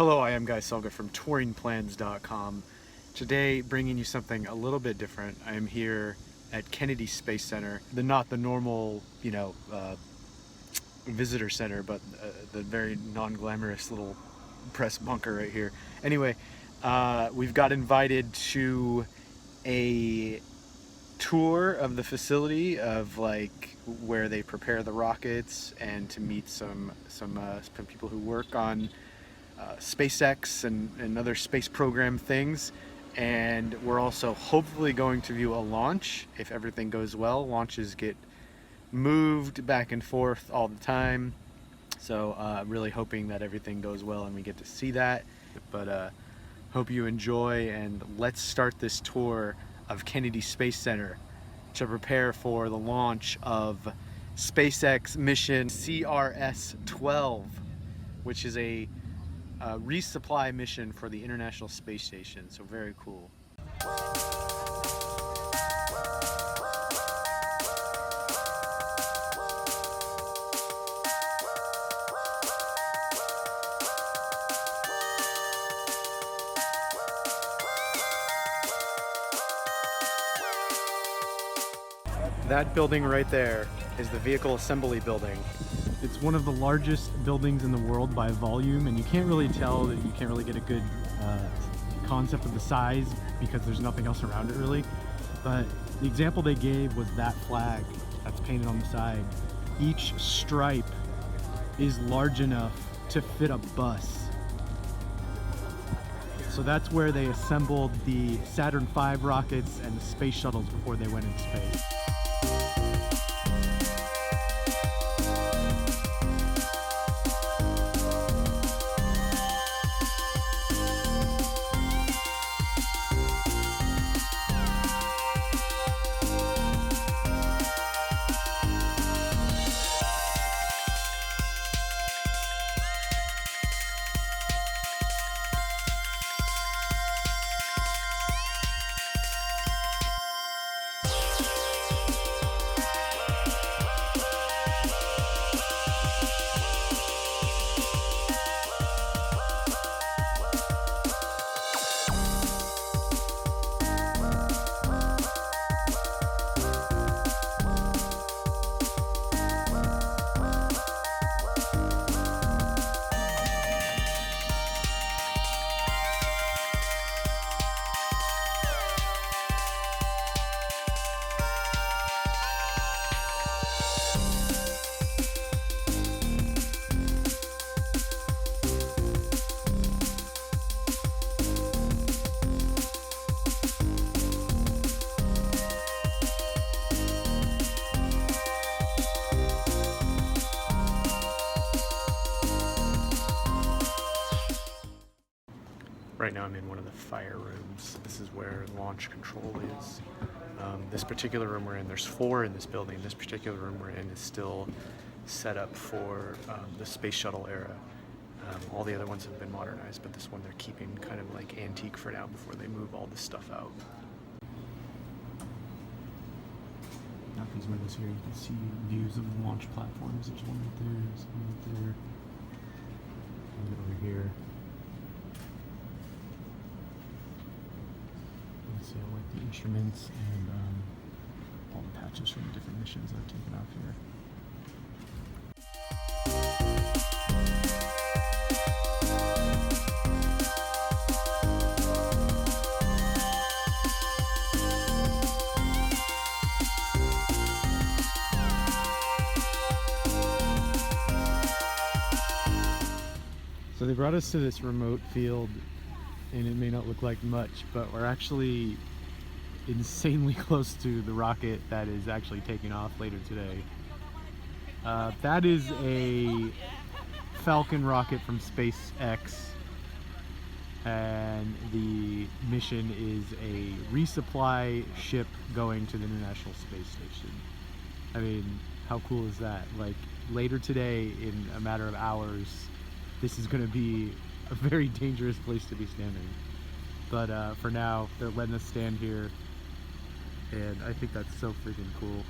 Hello, I am Guy Selga from touringplans.com. Today, bringing you something a little bit different. I am here at Kennedy Space Center, not the normal, visitor center, but the very non-glamorous little press bunker right here. Anyway, we've got invited to a tour of the facility of like where they prepare the rockets, and to meet some people who work on SpaceX and other space program things. And we're also hopefully going to view a launch if everything goes well. Launches get moved back and forth all the time, so really hoping that everything goes well and we get to see that. But hope you enjoy, and let's start this tour of Kennedy Space Center to prepare for the launch of SpaceX mission CRS-12, which is a resupply mission for the International Space Station. So very cool. That building right there is the vehicle assembly building. It's one of the largest buildings in the world by volume, and you can't really tell, that you can't really get a good concept of the size because there's nothing else around it really. But the example they gave was that flag that's painted on the side. Each stripe is large enough to fit a bus. So that's where they assembled the Saturn V rockets and the space shuttles before they went into space. Right now I'm in one of the fire rooms. This is where launch control is. This particular room we're in, there's 4 in this building. This particular room we're in is still set up for the space shuttle era. All the other ones have been modernized, but this one they're keeping kind of like antique for now before they move all this stuff out. Out these windows here, you can see views of the launch platforms. There's one right there, there's one right there, one over here. So like the instruments and all the patches from the different missions I've taken off here. So they brought us to this remote field, and it may not look like much, but we're actually insanely close to the rocket that is actually taking off later today. That is a Falcon rocket from SpaceX, and the mission is a resupply ship going to the International Space Station. I mean, how cool is that? Like, later today, in a matter of hours, this is going to be a very dangerous place to be standing. But for now, they're letting us stand here, and I think that's so freaking cool.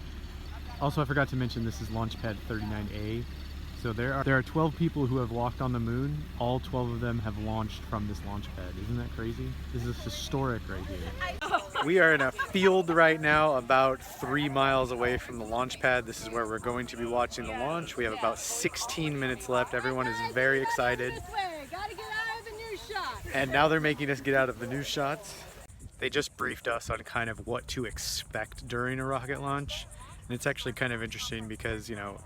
Also, I forgot to mention this is Launch Pad 39A, So there are 12 people who have walked on the moon. All 12 of them have launched from this launch pad. Isn't that crazy? This is historic right here. We are in a field right now about 3 miles away from the launch pad. This is where we're going to be watching the launch. We have about 16 minutes left. Everyone is very excited. And now they're making us get out of the news shots. They just briefed us on kind of what to expect during a rocket launch. And it's actually kind of interesting because, you know,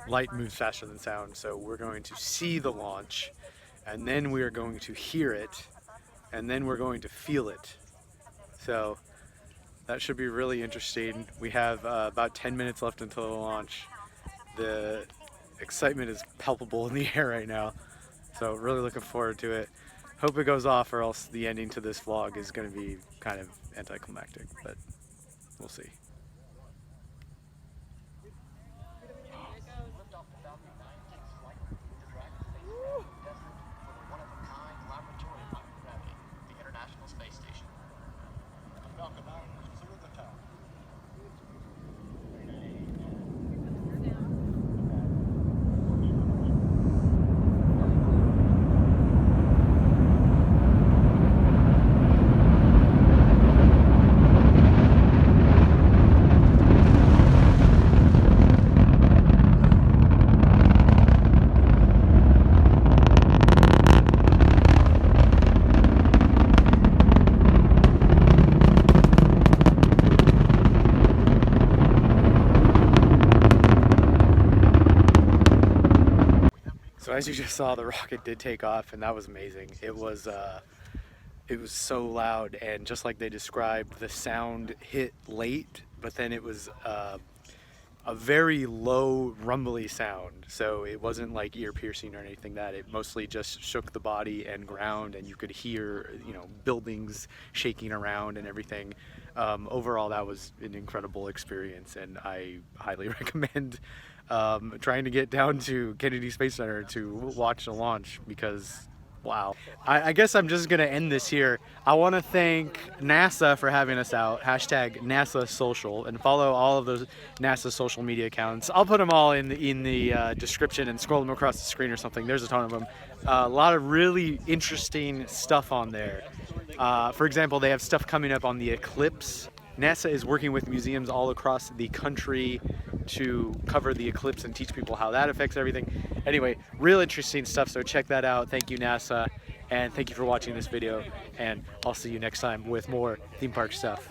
light moves faster than sound, so we're going to see the launch, and then we are going to hear it, and then we're going to feel it. So that should be really interesting. We have about 10 minutes left until the launch. The excitement is palpable in the air right now, so really looking forward to it. Hope it goes off, or else the ending to this vlog is going to be kind of anticlimactic, but we'll see. So as you just saw, the rocket did take off, and that was amazing. It was so loud, and just like they described, the sound hit late, but then it was a very low rumbly sound. So it wasn't like ear piercing or anything that it mostly just shook the body and ground, and you could hear, you know, buildings shaking around and everything. Overall, that was an incredible experience, and I highly recommend trying to get down to Kennedy Space Center to watch the launch, because wow. I guess I'm just gonna end this here. I want to thank NASA for having us out. Hashtag NASA Social, and follow all of those NASA social media accounts. I'll put them all in the description and scroll them across the screen or something. There's a ton of them. A lot of really interesting stuff on there. For example, they have stuff coming up on the eclipse. NASA is working with museums all across the country to cover the eclipse and teach people how that affects everything. Anyway, real interesting stuff, so check that out. Thank you, NASA, and thank you for watching this video, and I'll see you next time with more theme park stuff.